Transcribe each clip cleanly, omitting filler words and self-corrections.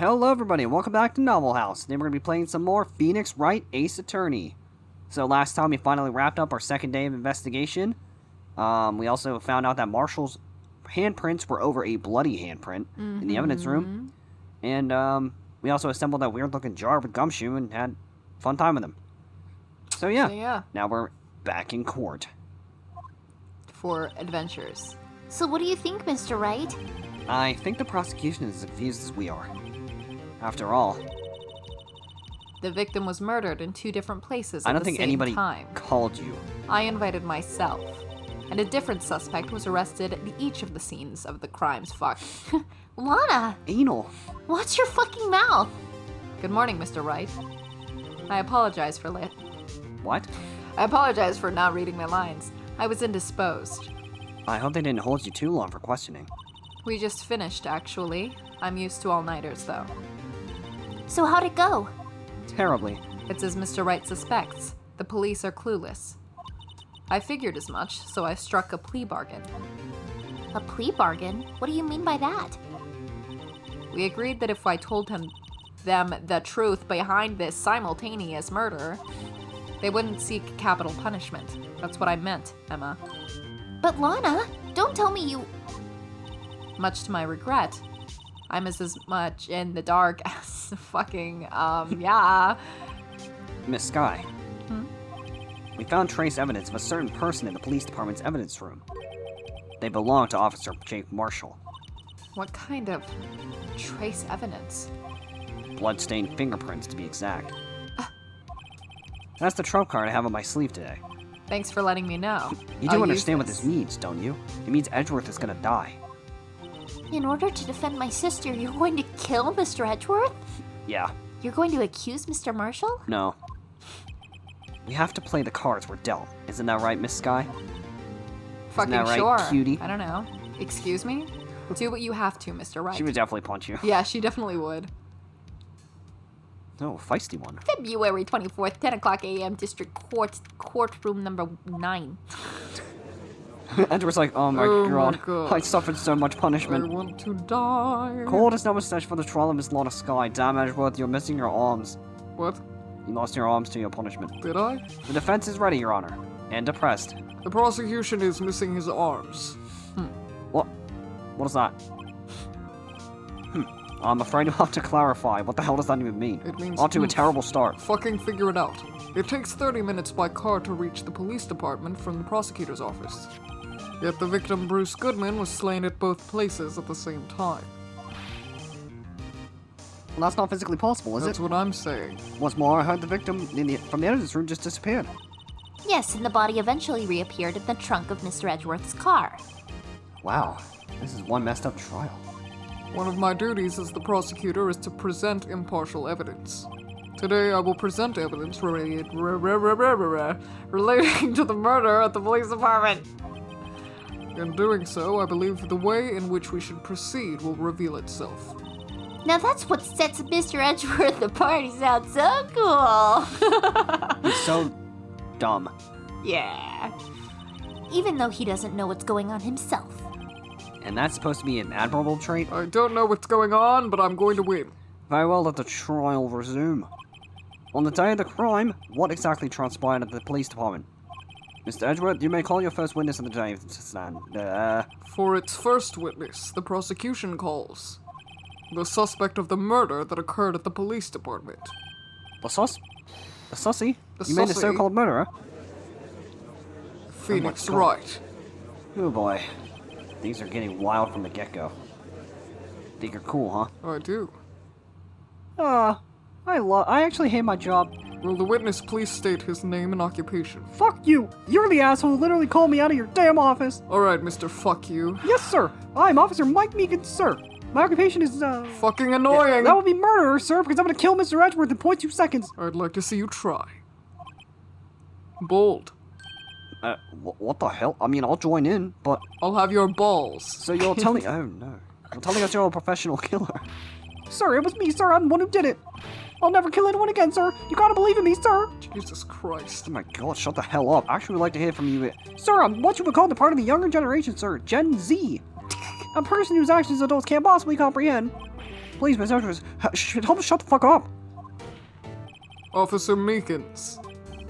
Hello everybody, and welcome back to Novel House. Today we're going to be playing some more Phoenix Wright Ace Attorney. So last time we finally wrapped up our second day of investigation. We also found out that Marshall's handprints were over a bloody handprint in the evidence room. And we also assembled that weird looking jar with Gumshoe and had a fun time with him. So yeah, now we're back in court. For adventures. So what do you think, Mr. Wright? I think the prosecution is as confused as we are. After all, The victim was murdered in 2 different places I at don't the think same anybody time. called you. I invited myself, and a different suspect was arrested at each of the scenes of the crimes. Fuck. Lana, Anal. watch your fucking mouth. Good morning, Mr. Wright. I apologize for What? I apologize for not reading my lines. I was indisposed. I hope they didn't hold you too long for questioning. We just finished, actually. I'm used to all-nighters, though. So how'd it go? Terribly. It's as Mr. Wright suspects. The police are clueless. I figured as much, so I struck a plea bargain. A plea bargain? What do you mean by that? We agreed that if I told them the truth behind this simultaneous murder, they wouldn't seek capital punishment. That's what I meant, Emma. But Lana, don't tell me you... Much to my regret, I'm as much in the dark as fucking, yeah. Miss Skye. We found trace evidence of a certain person in the police department's evidence room. They belong to Officer Jake Marshall. What kind of trace evidence? Bloodstained fingerprints, to be exact. That's the trump card I have on my sleeve today. Thanks for letting me know. You do understand what this means, don't you? It means Edgeworth is gonna die. In order to defend my sister, you're going to kill Mr. Edgeworth? Yeah. You're going to accuse Mr. Marshall? No. We have to play the cards we're dealt. Isn't that right, Miss Skye? Fucking that right, sure. cutie? I don't know. Excuse me? Do what you have to, Mr. Wright. She would definitely punch you. Yeah, she definitely would. Oh, feisty one. February 24th, 10 o'clock a.m., District Court, courtroom number 9. Edgeworth's like, oh my god, I suffered so much punishment. I want to die. Court is now assessed for the trial of Miss Lana Skye. Damn, Edgeworth, you're missing your arms. What? You lost your arms to your punishment. Did I? The defense is ready, Your Honor. And depressed. The prosecution is missing his arms. What? What is that? I'm afraid you'll have to clarify. What the hell does that even mean? It means On to a terrible start. Fucking figure it out. It takes 30 minutes by car to reach the police department from the prosecutor's office. Yet the victim, Bruce Goodman, was slain at both places at the same time. Well, that's not physically possible, is That's it? what I'm saying. What's more, I heard the victim from the evidence room just disappeared. Yes, and the body eventually reappeared in the trunk of Mr. Edgeworth's car. Wow, this is one messed up trial. One of my duties as the prosecutor is to present impartial evidence. Today I will present evidence relating to the murder at the police department. In doing so, I believe the way in which we should proceed will reveal itself. Now that's what sets Mr. Edgeworth apart. He sounds so cool. He's so dumb. Yeah. Even though he doesn't know what's going on himself. And that's supposed to be an admirable trait? I don't know what's going on, but I'm going to win. Very well, let the trial resume. On the day of the crime, what exactly transpired at the police department? Mr. Edgeworth, you may call your first witness of the day to stand. For its first witness, the prosecution calls the suspect of the murder that occurred at the police department. The sussy? The You mean the sussy? so-called murderer? Phoenix God. Wright. Oh boy. Things are getting wild from the get-go. Think you're cool, huh? I do. I actually hate my job. Will the witness please state his name and occupation? Fuck you! You're the asshole who literally called me out of your damn office! Alright, Mr. Fuck You. Yes, sir! I'm Officer Mike Meekins, sir! My occupation is, Fucking annoying! That would be murderer, sir, because I'm gonna kill Mr. Edgeworth in 0.2 seconds! I'd like to see you try. Bold. What the hell? I mean, I'll join in, but... I'll have your balls. So you're telling... Oh, no. You're telling us you're a professional killer. Sir, it was me, sir. I'm the one who did it. I'll never kill anyone again, sir. You gotta believe in me, sir. Jesus Christ. Oh my god, shut the hell up. I actually would like to hear from you. Sir, I'm what you would call the part of the younger generation, sir. Gen Z. A person whose actions adults can't possibly comprehend. Please, Mr. Edgeworth, tell him to shut the fuck up. Officer Meekins.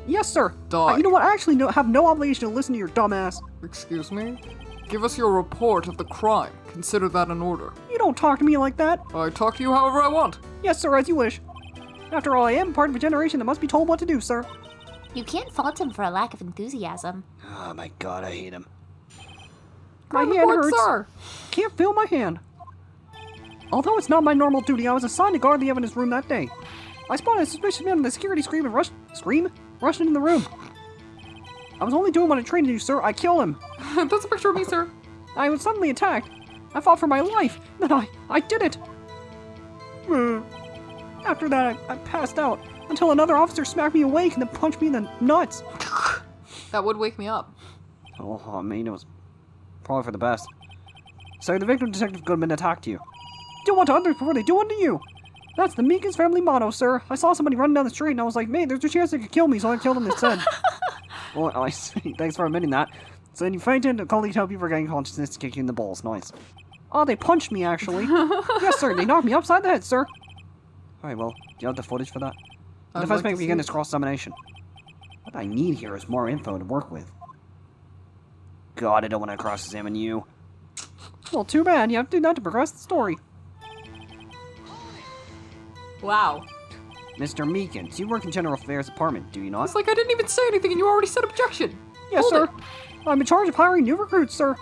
Yes, sir. Die. You know what? I actually have no obligation to listen to your dumb ass. Excuse me? Give us your report of the crime. Consider that an order. You don't talk to me like that. I talk to you however I want. Yes, sir, as you wish. After all, I am part of a generation that must be told what to do, sir. You can't fault him for a lack of enthusiasm. Oh my god, I hate him. My My hand hurts. sir. Can't feel my hand. Although it's not my normal duty, I was assigned to guard the evidence room that day. I spotted a suspicious man in the security screen and rushed into the room. I was only doing what I trained to do, sir. I killed him. That's a picture of me, sir. I was suddenly attacked. I fought for my life. Then I did it. After that, I passed out until another officer smacked me awake and then punched me in the nuts. That would wake me up. Oh, I mean, it was probably for the best. So the victim, Detective Goodman, attacked you. Do unto others before they do unto you. That's the Meekins family motto, sir. I saw somebody running down the street and I was like, mate, there's a chance they could kill me, so I killed him instead. Well, I see. Thanks for admitting that. So then you fainted, a colleague helped you for getting consciousness, kick you in the balls. Nice. Oh, they punched me, actually. Yes, sir, they knocked me upside the head, sir. Alright, well, do you have the footage for that? The defense may begin its cross-examination. What I need here is more info to work with. God, I don't want to cross-examine you. Well, too bad. You have to do that to progress the story. Wow. Mr. Meekins, you work in General Affairs Department, do you not? It's like I didn't even say anything and you already said objection. Yes, Hold sir. it. I'm in charge of hiring new recruits, sir.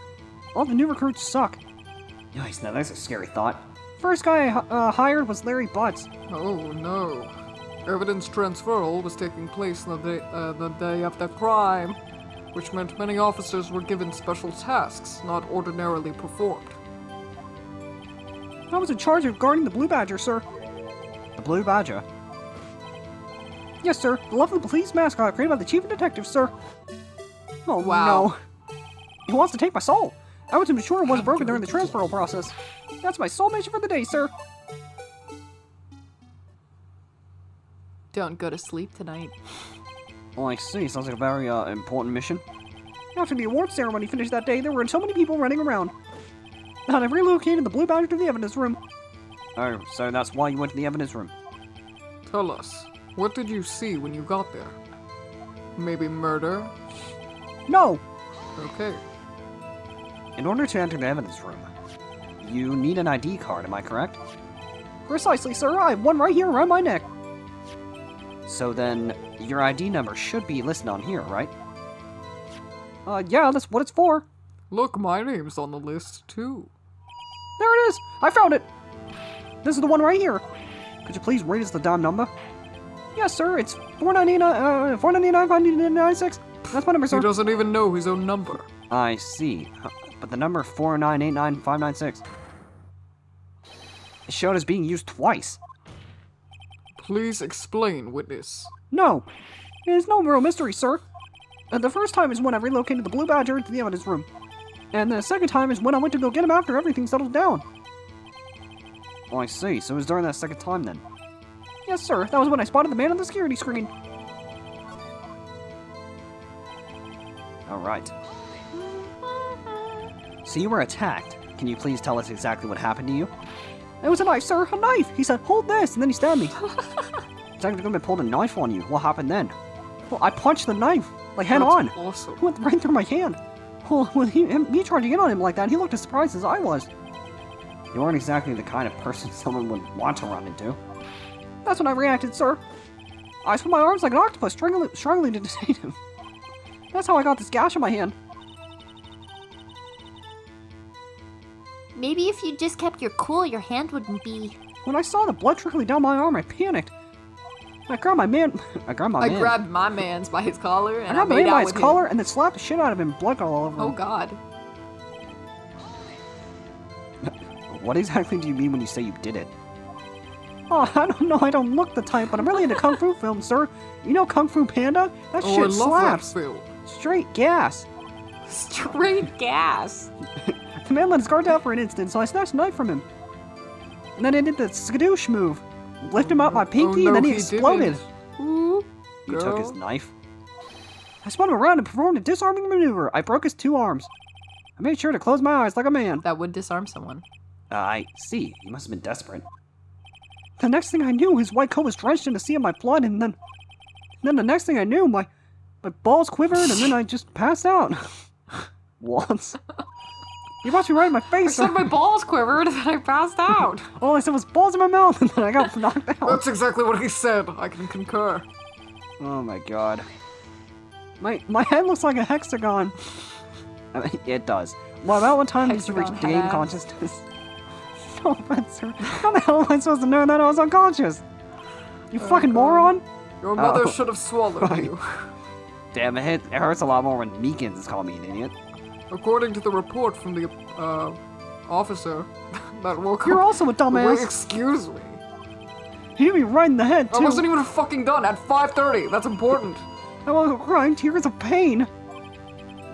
All the new recruits suck. Yikes, now that's a scary thought. First guy I hired was Larry Butts. Oh no. Evidence transferal was taking place the day of the crime, which meant many officers were given special tasks not ordinarily performed. I was in charge of guarding the Blue Badger, sir. The Blue Badger? Yes, sir. The lovely police mascot created by the chief of detectives, sir. Oh, Wow. no. He wants to take my soul. I want to be sure it wasn't broken during the transferal process. That's my soul mission for the day, sir. Don't go to sleep tonight. Oh, I see. Sounds like a very, important mission. After the award ceremony finished that day, there were so many people running around. And I relocated the Blue Badger to the evidence room. Oh, so that's why you went to the evidence room? Tell us, what did you see when you got there? Maybe murder? No! Okay. In order to enter the evidence room, you need an ID card, am I correct? Precisely, sir. I have one right here around my neck. So then, your ID number should be listed on here, right? Yeah, that's what it's for. Look, my name's on the list, too. There it is! I found it! This is the one right here. Could you please read us the damn number? Yes, sir. It's 499-596. That's my number, He sir. doesn't even know his own number. I see. But the number 4989596. It showed as being used twice. Please explain, witness. No. It is no real mystery, sir. The first time is when I relocated the Blue Badger into the evidence room. And the second time is when I went to go get him after everything settled down. Oh, I see. So it was during that second time then? Yes, sir. That was when I spotted the man on the security screen. Alright. So you were attacked. Can you please tell us exactly what happened to you? It was a knife, sir. A knife! He said, hold this, and then he stabbed me. Detective Goodman pulled a knife on you. What happened then? Well, I punched the knife. Like, head That's on. awesome. It went right through my hand. Well, me charging in on him like that, he looked as surprised as I was. You weren't exactly the kind of person someone would want to run into. That's when I reacted, sir. I swung my arms like an octopus, struggling to detain him. That's how I got this gash on my hand. Maybe if you just kept your cool, your hand wouldn't be... When I saw the blood trickling down my arm, I panicked. I grabbed my man. I grabbed my man's by his collar and I I grabbed my made man out by his with collar him. and then slapped the shit out of him, blood got all over Oh him. God. What exactly do you mean when you say you did it? Oh, I don't know, I don't look the type, but I'm really into Kung Fu films, sir. You know Kung Fu Panda? That Oh, I shit love slaps. that film. Straight gas. Straight gas. The man let his guard down for an instant, so I snatched a knife from him. And then I did the skadoosh move. Lift him out my pinky, no, and then he he exploded. didn't. Ooh, You took his girl. knife. I spun him around and performed a disarming maneuver. I broke his two arms. I made sure to close my eyes like a man. That would disarm someone. I see. You must have been desperate. the next thing I knew, his white coat was drenched in a sea of my blood, and then the next thing I knew, my balls quivered, and then I just passed out. What? You watched me right in my I face, said sir. my balls quivered and then I passed out. All I said was balls in my mouth, and then I got knocked out. That's exactly what he said. I can concur. Oh my god. My head looks like a hexagon. I mean, it does. Well, about what time did you Hexagon regain head. consciousness? No offense, sir. How the hell am I supposed to know that I was unconscious? You fucking moron! Your mother Oh. should have swallowed Right. you. Damn, it hurts a lot more when Meekins is calling me an idiot. According to the report from the officer that woke You're up. also a Wait, dumbass. excuse me. He hit me right in the head, I too. wasn't even fucking done at 5:30. That's important. I was crying tears of pain.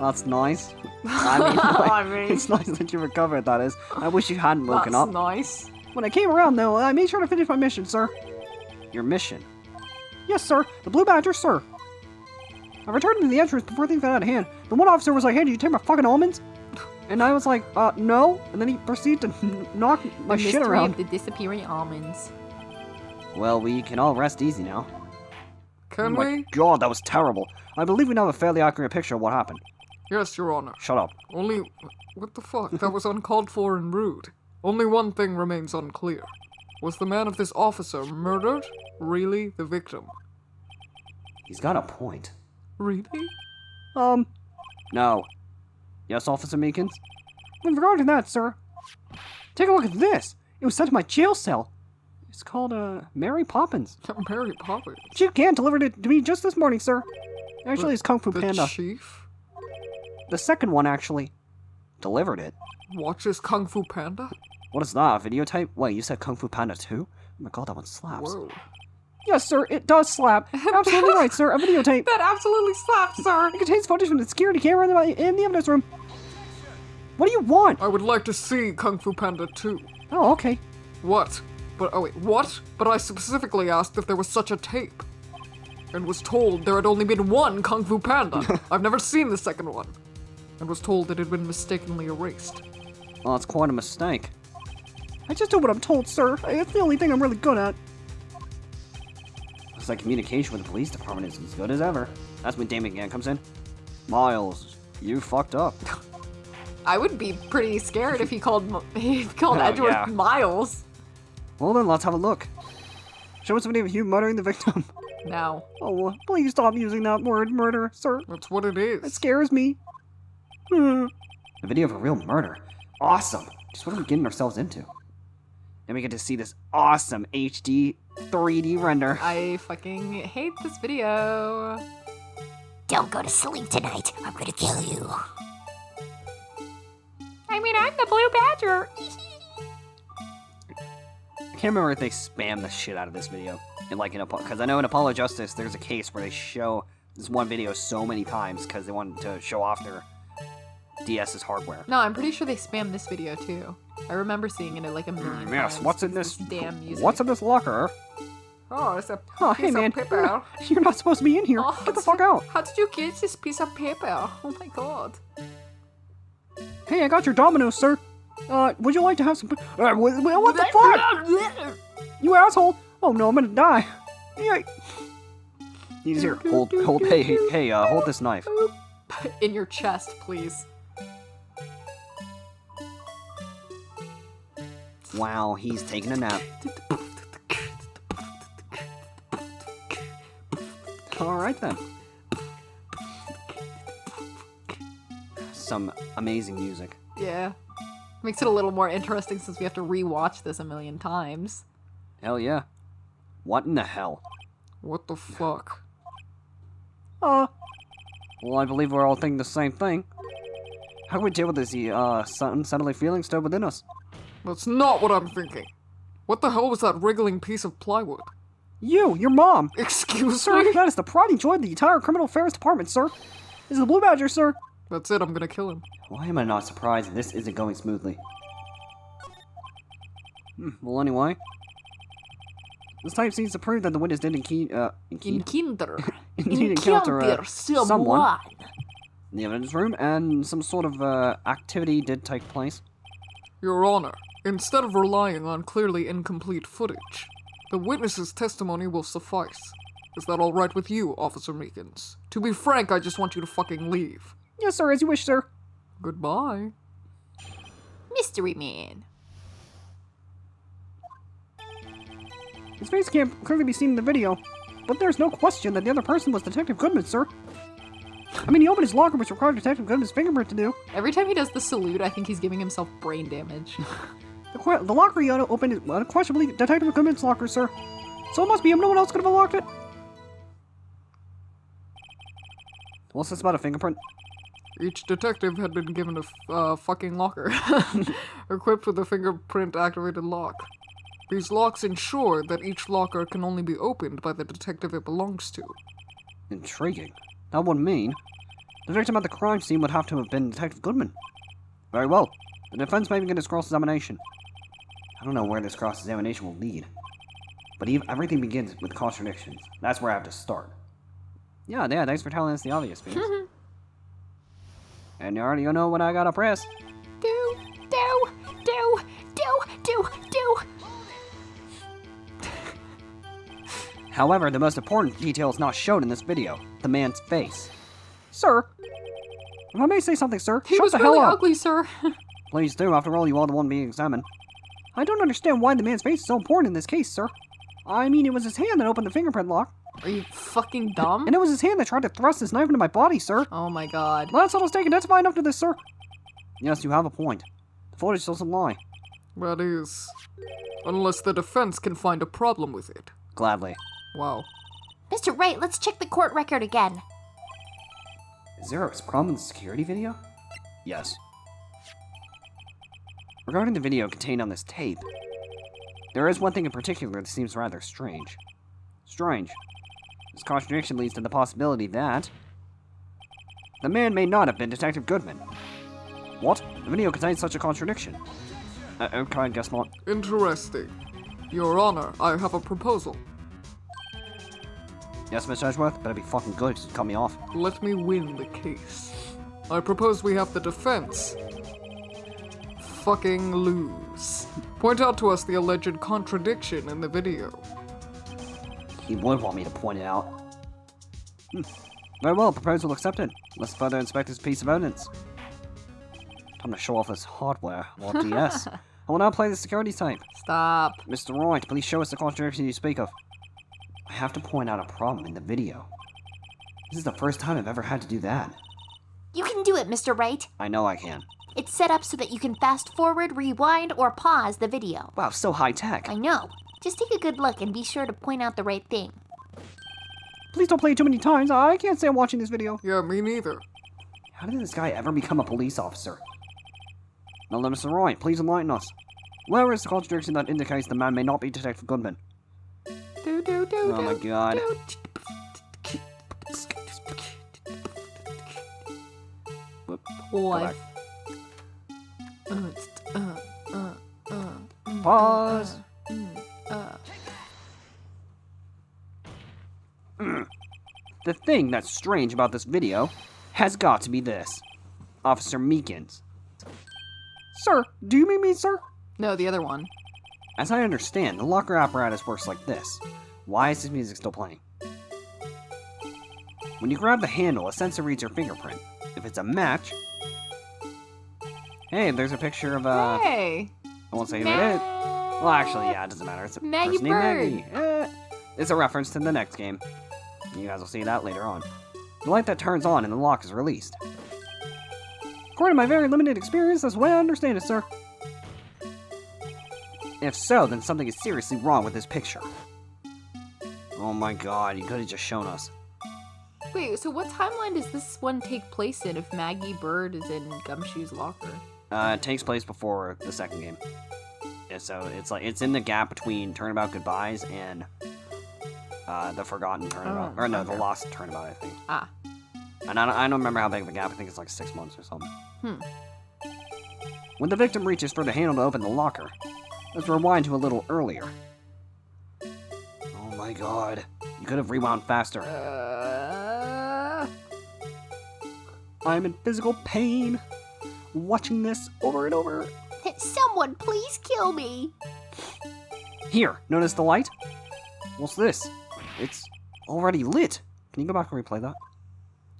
That's nice. I mean, it's nice that you recovered, that is. I wish you hadn't woken That's up. nice. When I came around, though, I made sure to finish my mission, sir. Your mission? Yes, sir. The Blue Badger, sir. I returned to the entrance before things got out of hand. The one officer was like, hey, did you take my fucking almonds? And I was like, no. And then he proceeded to knock my The shit mystery around. of the disappearing almonds. Well, we can all rest easy now. Can Oh my we? god, that was terrible. I believe we now have a fairly accurate picture of what happened. Yes, Your Honor. Shut up. Only. What the fuck? That was uncalled for and rude. Only one thing remains unclear. Was the man of this officer murdered really the victim? He's got a point. Really? No. Yes, Officer Meekins? With regard to that, sir, take a look at this. It was sent to my jail cell. It's called, Mary Poppins. Mary Poppins. Chief Gann delivered it to me just this morning, sir. Actually, it's Kung Fu The Panda. chief The second one, actually. Delivered it. watches Kung Fu Panda? What is that, videotape? Wait, you said Kung Fu Panda 2? Oh my god, that one slaps. Whoa. Yes, sir, it does slap. Absolutely right, sir. A videotape. That absolutely slaps, sir. It contains footage from the security camera in the evidence room. What do you want? I would like to see Kung Fu Panda 2. Oh, okay. What? What? But I specifically asked if there was such a tape. And was told there had only been one Kung Fu Panda. I've never seen the second one. And was told it had been mistakenly erased. Well, it's quite a mistake. I just do what I'm told, sir. It's the only thing I'm really good at. Looks like communication with the police department is as good as ever. That's when Damon Gann comes in. Miles, you fucked up. I would be pretty scared if he called Edgeworth yeah. Miles. Well then, let's have a look. Show us a video of you murdering the victim. No. Oh, please stop using that word, murder, sir. That's what it It is. scares me. A video of a real murder. Awesome. Just what are we getting ourselves into? Then we get to see this awesome HD 3D render. I fucking hate this video. Don't go to sleep tonight. I'm gonna kill you. I mean, I'm the Blue Badger. I can't remember if they spam the shit out of this video. Because I know in Apollo Justice, there's a case where they show this one video so many times because they wanted to show off their DS's hardware. No, I'm pretty sure they spammed this video too. I remember seeing it like a million Yes, times. what's in this? Damn music. What's in this locker? Oh, it's a Oh, hey piece man, of paper. you're not supposed to be in here. Oh, Get the fuck out. How did you get this piece of paper? Oh my god. Hey, I got your Domino's, sir. Would you like to have some? What the fuck? You asshole! Oh no, I'm gonna die. Yay. He's here. Hold. Hey, hold this knife. In your chest, please. Wow, he's taking a nap. All right then. Some amazing music. Yeah. Makes it a little more interesting since we have to rewatch this a million times. Hell yeah. What in the hell? What the fuck? Well, I believe we're all thinking the same thing. How do we deal with this unsettling feeling still within us? That's not what I'm thinking. What the hell was that wriggling piece of plywood? Your mom! Excuse Sir, me? that is the pride and joy of the entire criminal affairs department, sir. This is the Blue Badger, sir. That's it, I'm gonna kill him. Why am I not surprised this isn't going smoothly? Well, anyway. This tape seems to prove that the witness did indeed encounter someone in the evidence room, and some sort of activity did take place. Your Honor, instead of relying on clearly incomplete footage, The witness's testimony will suffice. Is that alright with you, Officer Meekins? To be frank, I just want you to fucking leave. Yes, sir, as you wish, sir. Goodbye. Mystery Man. His face can't clearly be seen in the video, but there's no question that the other person was Detective Goodman, sir. I mean, he opened his locker, which required Detective Goodman's fingerprint to do. Every time he does the salute, I think he's giving himself brain damage. The locker he opened is unquestionably Detective Goodman's locker, sir. So it must be him. No one else could have unlocked it. What's this about a fingerprint? Each detective had been given a fucking locker, equipped with a fingerprint-activated lock. These locks ensure that each locker can only be opened by the detective it belongs to. Intriguing. That would mean the victim at the crime scene would have to have been Detective Goodman. Very well. The defense may begin its cross-examination. I don't know where this cross-examination will lead, but everything begins with contradictions. That's where I have to start. Yeah, thanks for telling us the obvious, Phoenix. And you already know what I gotta press. Do. However, the most important detail is not shown in this video. The man's face. Sir, if I may say something, sir, He shut was the really hell up. ugly, sir. Please do, after all, you are the one being examined. I don't understand why the man's face is so important in this case, sir. I mean, it was his hand that opened the fingerprint lock. Are you fucking dumb? And it was his hand that tried to thrust this knife into my body, sir. Oh my god. That's all I was taken. Testify enough to this, sir. Yes, you have a point. The footage doesn't lie. That is, unless the defense can find a problem with it. Gladly. Wow. Mr. Wright, let's check the court record again. Is there a problem in the security video? Yes. Regarding the video contained on this tape, there is one thing in particular that seems rather strange. This contradiction leads to the possibility that the man may not have been Detective Goodman. What? The video contains such a contradiction. Okay, I guess not. Interesting. Your Honor, I have a proposal. Yes, Mr. Edgeworth? Better be fucking good because you cut me off. Let me win the case. I propose we have the defense fucking lose. Point out to us the alleged contradiction in the video. He would want me to point it out. Very well, proposal accepted. Let's further inspect this piece of evidence. Time to show off this hardware, or DS. I will now play the security tape. Stop. Mr. Wright, please show us the contradiction you speak of. I have to point out a problem in the video. This is the first time I've ever had to do that. You can do it, Mr. Wright. I know I can. It's set up so that you can fast forward, rewind, or pause the video. Wow, so high-tech. I know. Just take a good look and be sure to point out the right thing. Please don't play it too many times. I can't say I'm watching this video. Yeah, me neither. How did this guy ever become a police officer? Now, Mr. Wright, please enlighten us. Where is the contradiction that indicates the man may not be Detective Goodman? Oh my god. Whoop, go What? back. Pause. The thing that's strange about this video has got to be this. Officer Meekins. Sir, do you mean me, sir? No, the other one. As I understand, the locker apparatus works like this. Why is this music still playing? When you grab the handle, a sensor reads your fingerprint. If it's a match... Hey, there's a picture of, Hey! I won't say who it is. Well, actually, yeah, it doesn't matter. It's a Maggie person named Bird. Maggie. It's a reference to the next game. You guys will see that later on. The light that turns on and the lock is released. According to my very limited experience, that's the way I understand it, sir. If so, then something is seriously wrong with this picture. Oh my god, you could have just shown us. Wait, so what timeline does this one take place in if Maggie Bird is in Gumshoe's locker? It takes place before the second game. Yeah, so it's in the gap between Turnabout Goodbyes and the Forgotten Turnabout. Oh, Or no, okay. the Lost Turnabout, I think. Ah. And I don't remember how big of a gap. I think it's like 6 months or something. Hmm. When the victim reaches for the handle to open the locker, let's rewind to a little earlier. Oh my god. You could have rewound faster. I'm in physical pain watching this over and over. Someone please kill me. Here, notice the light? What's this? It's already lit. Can you go back and replay that?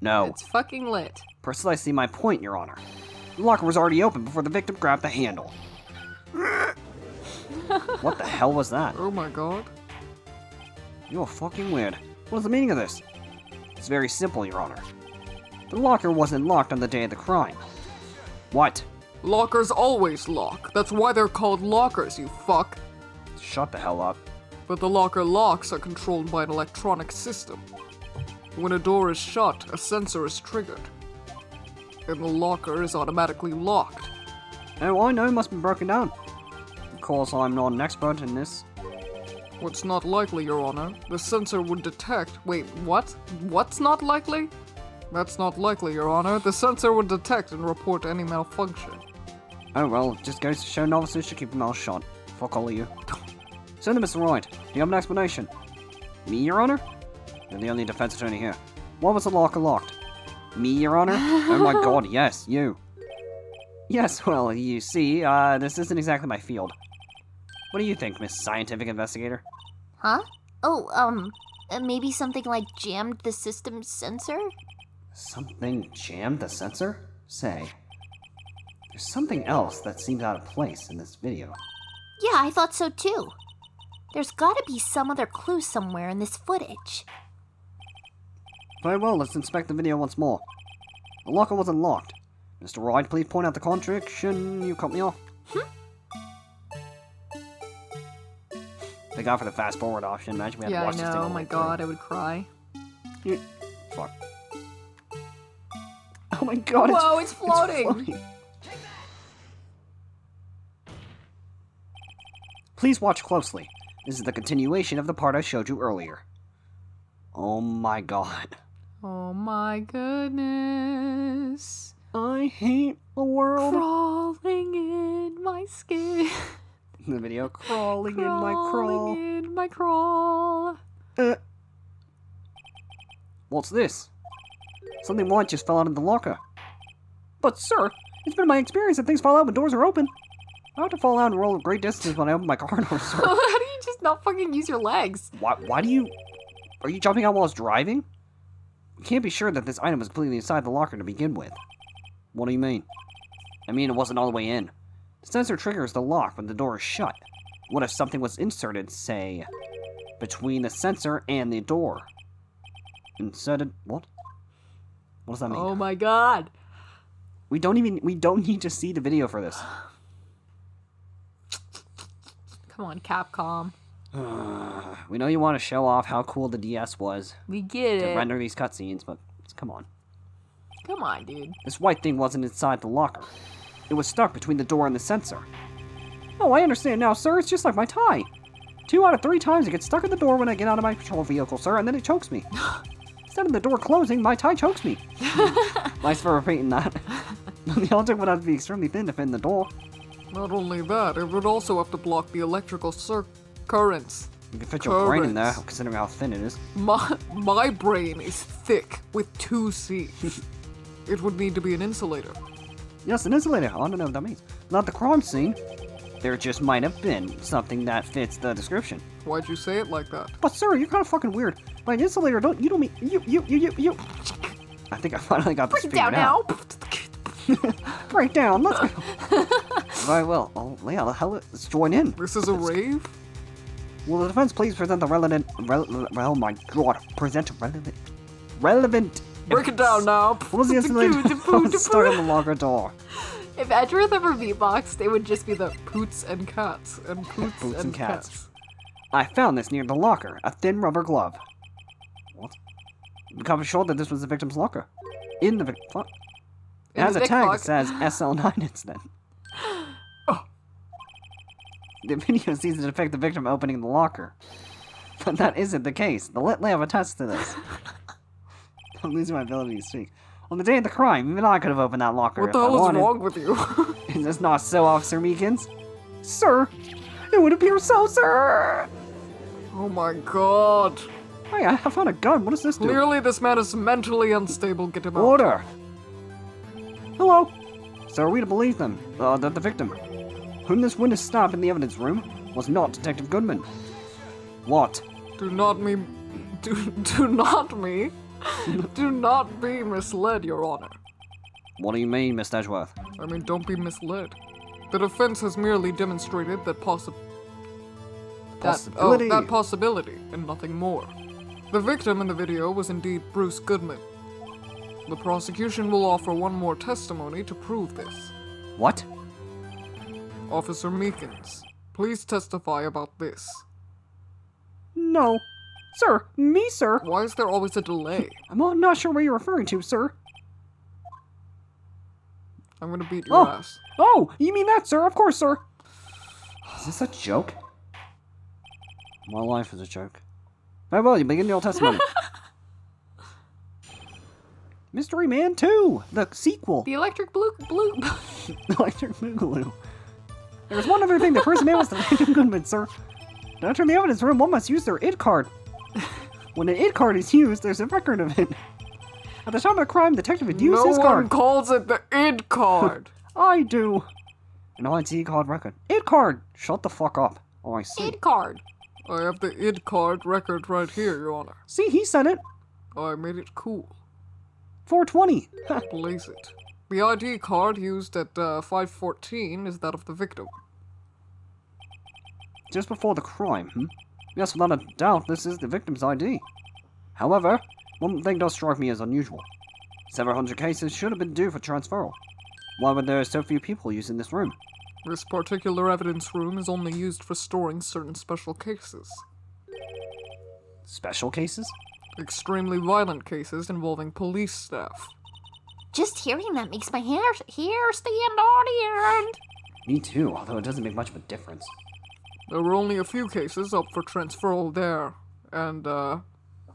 No. It's fucking lit. Precisely my point, Your Honor. The locker was already open before the victim grabbed the handle. What the hell was that? Oh my god. You're fucking weird. What is the meaning of this? It's very simple, Your Honor. The locker wasn't locked on the day of the crime. What? Lockers always lock. That's why they're called lockers, you fuck. Shut the hell up. But the locker locks are controlled by an electronic system. When a door is shut, a sensor is triggered. And the locker is automatically locked. Oh, I know it must be broken down. Of course, I'm not an expert in this. What's not likely, Your Honor? The sensor would detect. Wait, what? What's not likely? That's not likely, Your Honor. The sensor would detect and report any malfunction. Oh, well, it just goes to show novices should keep their mouths shut. Fuck all of you. So then, Mr. Wright, do you have an explanation? Me, Your Honor? You're the only defense attorney here. Why was the locker locked? Me, Your Honor? Oh my god, yes, you. Yes, well, you see, this isn't exactly my field. What do you think, Miss Scientific Investigator? Huh? Maybe something like jammed the system's sensor? Something jammed the sensor? Say, there's something else that seems out of place in this video. Yeah, I thought so too. There's gotta be some other clue somewhere in this footage. Very well, let's inspect the video once more. The locker wasn't locked. Mr. Wright, please point out the contradiction you cut me off. Thank God for the fast forward option. Imagine we had to Yeah, I watch this thing know. all Oh the my way god, I would cry. through. Fuck. Oh my god, Whoa, it's floating! Please watch closely. This is the continuation of the part I showed you earlier. Oh my god. Oh my goodness. I hate the world. Crawling in my skin. The video crawling in my crawl. Crawling in my crawl. What's this? Something white just fell out of the locker. But sir, it's been my experience that things fall out when doors are open. I have to fall out and roll great distances when I open my car door, sir. How do you just not fucking use your legs? Why do you... Are you jumping out while I was driving? You can't be sure that this item was completely inside the locker to begin with. What do you mean? I mean it wasn't all the way in. The sensor triggers the lock when the door is shut. What if something was inserted, say, between the sensor and the door? Inserted... What? What does that mean? Oh my god. We don't need to see the video for this. Come on, Capcom. We know you want to show off how cool the DS was We get to it. render these cutscenes, but come on. Come on, dude. This white thing wasn't inside the locker. It was stuck between the door and the sensor. Oh, I understand now, sir. It's just like my tie. 2 out of 3 times it gets stuck in the door when I get out of my patrol vehicle, sir, and then it chokes me. Instead of the door closing, my tie chokes me. Nice for repeating that. The object would have to be extremely thin to fit in the door. Not only that, it would also have to block the electrical currents. You can fit your brain in there, Currents. considering how thin it is. My brain is thick with 2 C's. It would need to be an insulator. Yes, an insulator. I don't know what that means. Not the crime scene. There just might have been something that fits the description. Why'd you say it like that? But sir, you're kind of fucking weird. By an insulator, you don't mean you. I think I finally got this Break it figured down out. now. Break down. Let's go. Very well. Oh, yeah. Let's join in. This is a rave? Will the defense please present the relevant? Oh my god! Present relevant. Break it down now. What was the insulator stuck on the locker door? If Edgeworth ever beatboxed, it would just be the poots and cats and poots, Boots and and cats. cats. I found this near the locker. A thin rubber glove. What? The cop assured that this was the victim's locker. In the what? It In has the a Vic tag box. that says SL9 incident. The video seems to depict the victim opening the locker. But that isn't the case. The lit lamp attests to this. I'm losing my ability to speak. On the day of the crime, even I could have opened that locker What if the I hell is wanted. wrong with you? Is this not so, Officer Meekins? Sir! It would appear so, sir! Oh my god. Hey, I found a gun. What does this do? Clearly this man is mentally unstable. Get him out. Order! Hello? So are we to believe them? That the victim, whom this witness stopped in the evidence room, was not Detective Goodman? What? Do not be misled, Your Honor. What do you mean, Mr. Edgeworth? I mean, don't be misled. The defense has merely demonstrated that Possibility. that possibility, and nothing more. The victim in the video was indeed Bruce Goodman. The prosecution will offer one more testimony to prove this. What? Officer Meekins, please testify about this. No. Sir, me, sir. Why is there always a delay? I'm not sure what you're referring to, sir. I'm gonna beat your ass. Oh, you mean that, sir? Of course, sir. Is this a joke? My life is a joke. Very well, you begin your testimony. Mystery Man 2, the sequel. The electric blue. Electric Boogaloo. There's one other thing. The person man was the Detective Goodman, sir. To enter the evidence room, one must use their ID card. When an ID card is used, there's a record of it. At the time of the crime, the detective had used his No card. one calls it the ID card. I do. An ID card record. ID card. Shut the fuck up. Oh, I see. ID card. I have the ID card record right here, Your Honor. See, he said it. I made it cool. 420. Blaze it. The ID card used at 5:14 is that of the victim. Just before the crime, Yes, without a doubt, this is the victim's ID. However, one thing does strike me as unusual. Several hundred cases should have been due for transferal. Why were there so few people using this room? This particular evidence room is only used for storing certain special cases. Special cases? Extremely violent cases involving police staff. Just hearing that makes my hair stand on end. Me too, although it doesn't make much of a difference. There were only a few cases up for transferal there, and,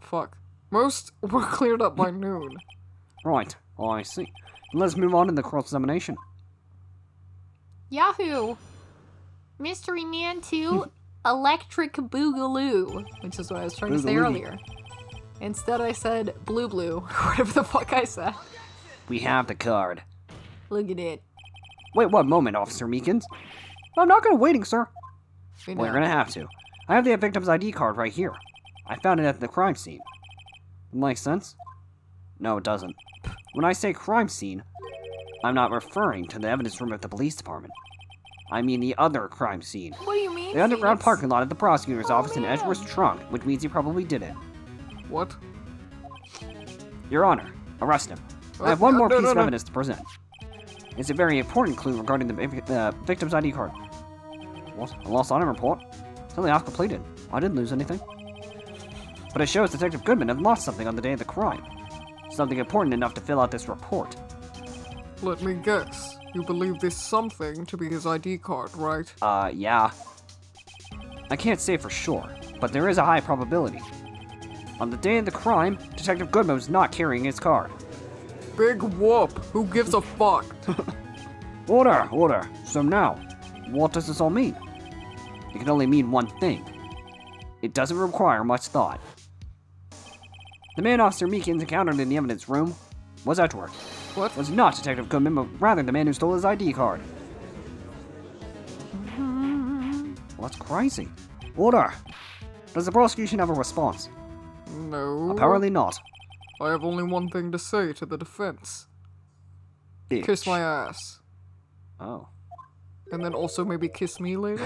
fuck. Most were cleared up by noon. Right, I see. Let's move on to the cross-examination. Yahoo! Mystery Man 2, Electric Boogaloo, which is what I was trying to say Boogaloo. earlier. Instead, I said blue, whatever the fuck I said. We have the card. Look at it. Wait one moment, Officer Meekins. I'm not gonna waiting, sir. We Well, know. you're gonna have to. I have the victim's ID card right here. I found it at the crime scene. Makes sense? No, it doesn't. When I say crime scene, I'm not referring to the evidence room at the police department. I mean the other crime scene. What do you mean? The underground Phoenix? parking lot at the prosecutor's office in man. Edgeworth's trunk, which means he probably did it. What? Your Honor, arrest him. I have one more no, piece no, of no. evidence to present. It's a very important clue regarding the victim's ID card. What? A lost item report? Something I've completed. I didn't lose anything. But it shows Detective Goodman had lost something on the day of the crime. Something important enough to fill out this report. Let me guess. You believe this something to be his ID card, right? Yeah. I can't say for sure, but there is a high probability. On the day of the crime, Detective Goodman was not carrying his card. Big whoop. Who gives a fuck? Order. So now, what does this all mean? It can only mean one thing. It doesn't require much thought. The man Officer Meekins encountered in the evidence room was Edgeworth. What? Was not Detective Goodman, but rather the man who stole his ID card. Well, that's crazy. Order! Does the prosecution have a response? No. Apparently not. I have only one thing to say to the defense. Bitch. Kiss my ass. Oh. And then also maybe kiss me later?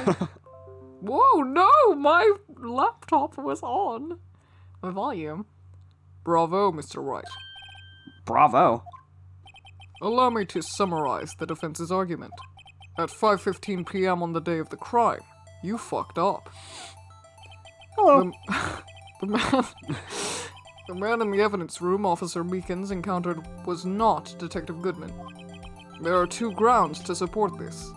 Whoa, no! My laptop was on. My volume. Bravo, Mr. Wright. Bravo. Allow me to summarize the defense's argument. At 5:15 p.m. on the day of the crime, you fucked up. Hello. The man in the evidence room Officer Meekins encountered was not Detective Goodman. There are two grounds to support this.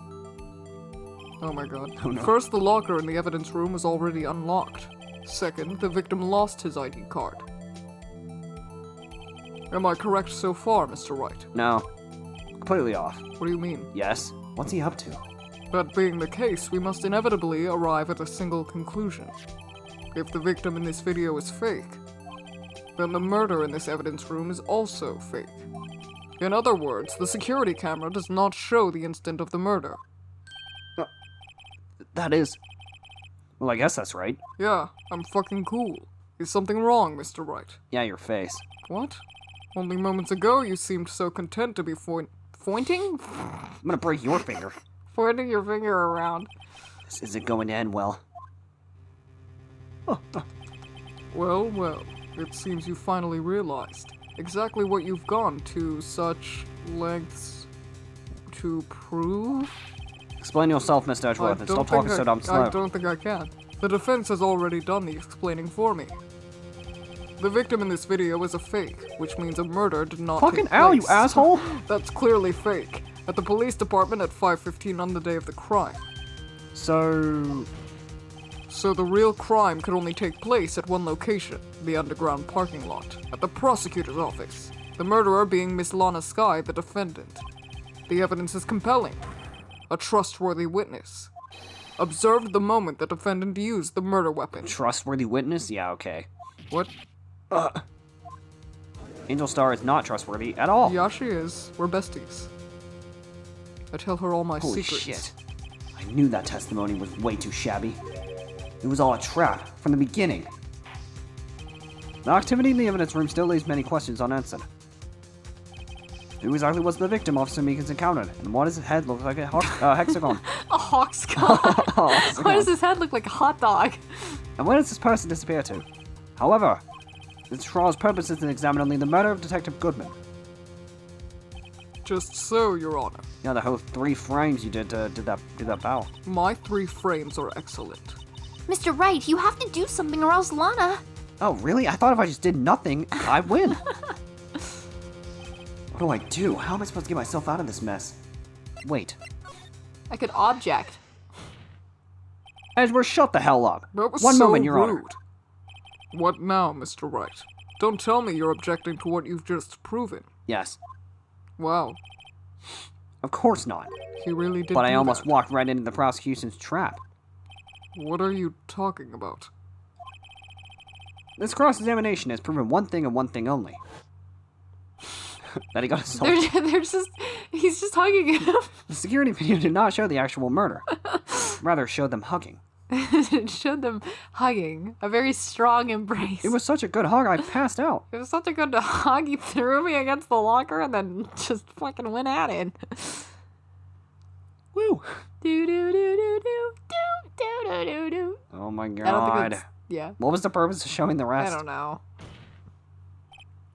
Oh my god. Oh no. First, the locker in the evidence room was already unlocked. Second, the victim lost his ID card. Am I correct so far, Mr. Wright? No. Completely off. What do you mean? Yes. What's he up to? That being the case, we must inevitably arrive at a single conclusion. If the victim in this video is fake, then the murder in this evidence room is also fake. In other words, the security camera does not show the instant of the murder. That is... Well, I guess that's right. Yeah, I'm fucking cool. Is something wrong, Mr. Wright? Yeah, your face. What? Only moments ago you seemed so content to be pointing? I'm gonna break your finger. Pointing your finger around. This isn't going to end well. Well, well, it seems you finally realized exactly what you've gone to such lengths to prove? Explain yourself, Mr. Edgeworth, and stop talking so damn slow. I don't think I can. The defense has already done the explaining for me. The victim in this video is a fake, which means a murder did not Fucking take ow, you place. asshole! That's clearly fake. At the police department at 5:15 on the day of the crime. So the real crime could only take place at one location, the underground parking lot, at the prosecutor's office. The murderer being Miss Lana Skye, the defendant. The evidence is compelling. A trustworthy witness. Observed the moment the defendant used the murder weapon. trustworthy witness? Yeah, okay. What? Angel Star is not trustworthy at all. Yeah, she is. We're besties. I tell her all my Holy secrets. shit. I knew that testimony was way too shabby. It was all a trap from the beginning. The activity in the evidence room still leaves many questions unanswered. Who exactly was the victim Officer Meekins encountered, and why does his head look like a hexagon? A hawk's skull. Hexagon. Why does his head look like a hot dog? And where does this person disappear to? However, this trial's purpose is to examine only the murder of Detective Goodman. Just so, Your Honor. Yeah, the whole 3 frames you did that bow. My 3 frames are excellent. Mr. Wright, you have to do something or else Lana. Oh, really? I thought if I just did nothing, I'd win. What do I do? How am I supposed to get myself out of this mess? Wait. I could object. Edgeworth, shut the hell up. That was One so moment, Your rude. Honor. What now, Mr. Wright? Don't tell me you're objecting to what you've just proven. Yes. Wow, Of course not. he really did But I do almost that. walked right into the prosecution's trap. What are you talking about? This cross-examination has proven one thing and one thing only. That he got assaulted. He's just hugging him. The security video did not show the actual murder. Rather, it showed them hugging. It showed them hugging. A very strong embrace. It was such a good hug, I passed out. It was such a good hug. He threw me against the locker and then just fucking went at it. Woo! Do do do do do do do do do. Oh my I don't god. think it's, yeah. What was the purpose of showing the I rest? don't know.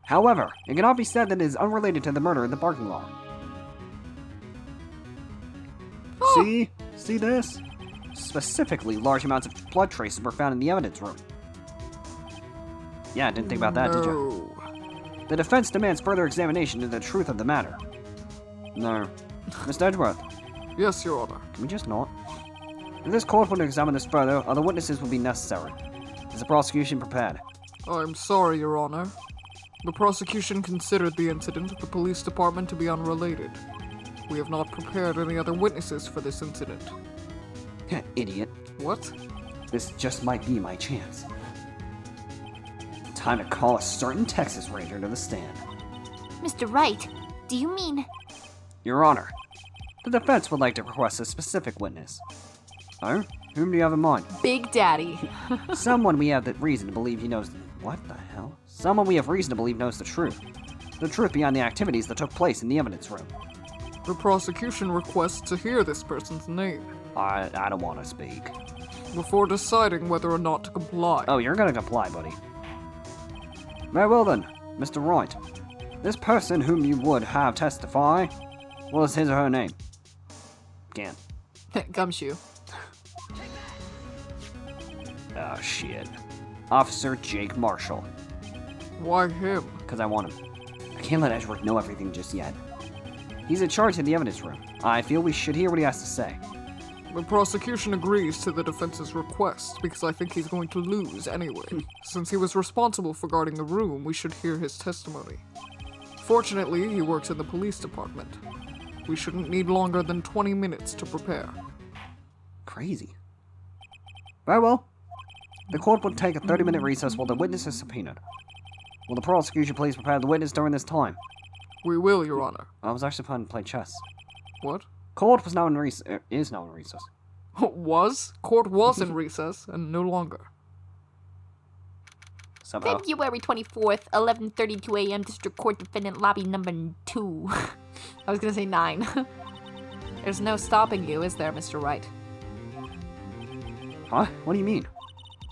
However, it cannot be said that it is unrelated to the murder in the parking lot. Oh. See this? Specifically, large amounts of blood traces were found in the evidence room. Yeah, didn't think about that, did you? No. The defense demands further examination into the truth of the matter. No. Mr. Edgeworth, Yes, Your Honor. can we just not? If this court were to examine this further, other witnesses would be necessary. Is the prosecution prepared? I'm sorry, Your Honor. The prosecution considered the incident at the police department to be unrelated. We have not prepared any other witnesses for this incident. Idiot. What? This just might be my chance. Time to call a certain Texas Ranger to the stand. Mr. Wright, do you mean... Your Honor, the defense would like to request a specific witness. Oh? Whom do you have in mind? Big Daddy. Someone we have the reason to believe he knows... What the hell? Someone we have reason to believe knows the truth. The truth behind the activities that took place in the evidence room. The prosecution requests to hear this person's name I don't want to speak. before deciding whether or not to comply. Oh, you're gonna comply, buddy. Very well then, Mr. Wright. This person whom you would have testify, what is his or her name? Can't. Gumshoe. Oh, shit. Officer Jake Marshall. Why him? Because I want him. I can't let Edgeworth know everything just yet. He's in charge of the evidence room. I feel we should hear what he has to say. The prosecution agrees to the defense's request because I think he's going to lose anyway. Since he was responsible for guarding the room, we should hear his testimony. Fortunately, he works in the police department. We shouldn't need longer than 20 minutes to prepare. Crazy. Very well. The court will take a 30-minute recess while the witness is subpoenaed. Will the prosecution please prepare the witness during this time? We will, Your Honor. I was actually planning to play chess. What? Court was now in is now in recess. Was? Court was in recess, and no longer. Somehow. February 24th, 11:32 a.m. District Court Defendant Lobby number 2. I was gonna say 9. There's no stopping you, is there, Mr. Wright? Huh? What do you mean?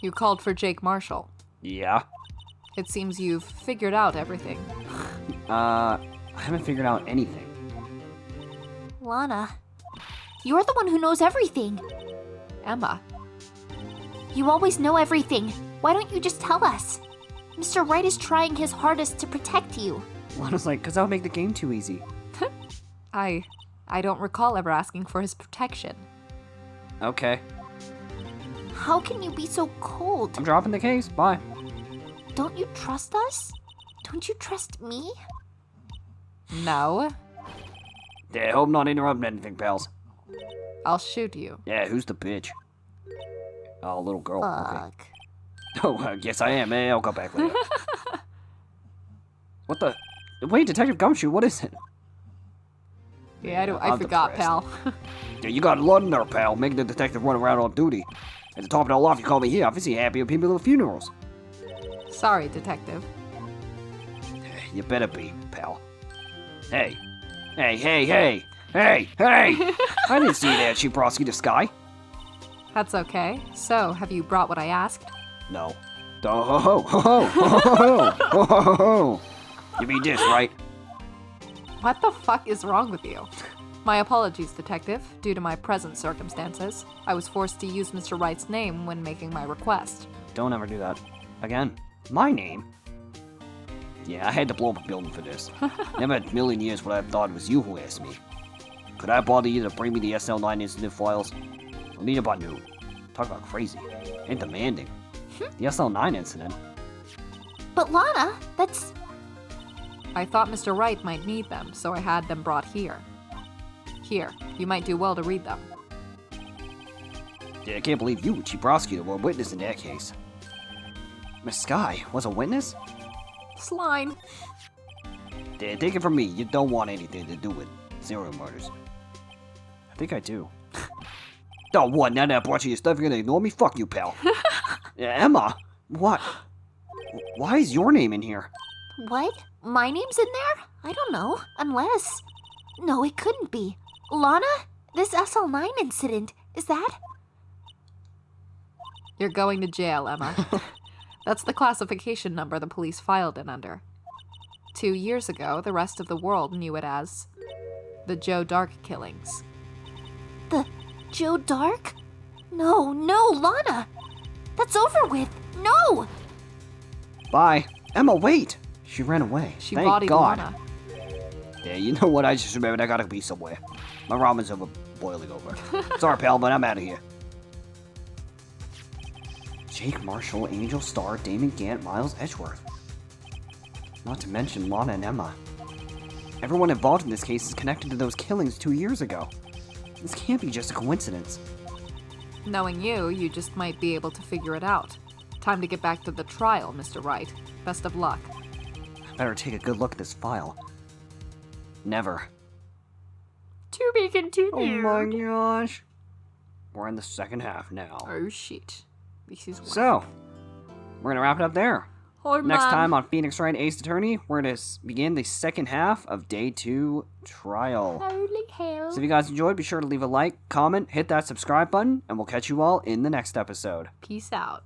You called for Jake Marshall. Yeah. It seems you've figured out everything. I haven't figured out anything. Lana, you're the one who knows everything. Emma, You always know everything. Why don't you just tell us? Mr. Wright is trying his hardest to protect you. Lana's like, because that would make the game too easy. I don't recall ever asking for his protection. Okay. How can you be so cold? I'm dropping the case. Bye. Don't you trust us? Don't you trust me? No, Yeah, hope not interrupting anything, pals. I'll shoot you. Yeah, who's the bitch? Oh, little girl. Okay. Fuck. Oh, I guess I am. I'll go back later. What the? Wait, Detective Gumshoe, what is it? Yeah, I I'm forgot, depressed. pal. Yeah, you got a lot in there, pal. Making the detective run around on duty. And to top it all off, you call me here. Obviously happy with people at funerals. Sorry, detective. You better be, pal. Hey. Hey, hey, hey! Hey, hey! I didn't see that, Chibrowski the sky. That's okay. So, have you brought what I asked? No. Oh, ho, ho, ho, ho, ho, ho, ho, ho. You mean this, right? What the fuck is wrong with you? My apologies, detective. Due to my present circumstances, I was forced to use Mr. Wright's name when making my request. Don't ever do that. Again. My name? Yeah, I had to blow up a building for this. Never in a million years would I have thought it was you who asked me. Could I bother you to bring me the SL9 incident files? I'll need about noon. Talk about crazy. And demanding. The SL9 incident? But Lana, that's... I thought Mr. Wright might need them, so I had them brought here. Here, you might do well to read them. Yeah, I can't believe you, Chief Prosecutor, were a witness in that case. Miss Sky was a witness? Slime. Yeah, take it from me, you don't want anything to do with serial murders. I think I do. Oh, what? Now that I brought you your stuff, you're gonna ignore me? Fuck you, pal. Yeah, Emma? What? Why is your name in here? What? My name's in there? I don't know. Unless... No, it couldn't be. Lana? This SL9 incident, is that... You're going to jail, Emma. That's the classification number the police filed it under. 2 years ago, the rest of the world knew it as the Joe Dark killings. The Joe Dark? No, Lana! That's over with! No! Bye. Emma, wait! She ran away. She Thank bodied God. Lana. Yeah, you know what? I just remembered I gotta be somewhere. My ramen's boiling over. Sorry, pal, but I'm out of here. Jake Marshall, Angel Starr, Damon Gant, Miles Edgeworth. Not to mention Lana and Emma. Everyone involved in this case is connected to those killings 2 years ago. This can't be just a coincidence. Knowing you, you just might be able to figure it out. Time to get back to the trial, Mr. Wright. Best of luck. I better take a good look at this file. Never. To be continued. Oh my gosh. We're in the second half now. Oh shit. This is So, we're gonna wrap it up there. Oh, Next Mom. time on Phoenix Wright Ace Attorney, we're gonna begin the second half of Day 2 trial. Holy hell. So if you guys enjoyed, be sure to leave a like, comment, hit that subscribe button, and we'll catch you all in the next episode. Peace out.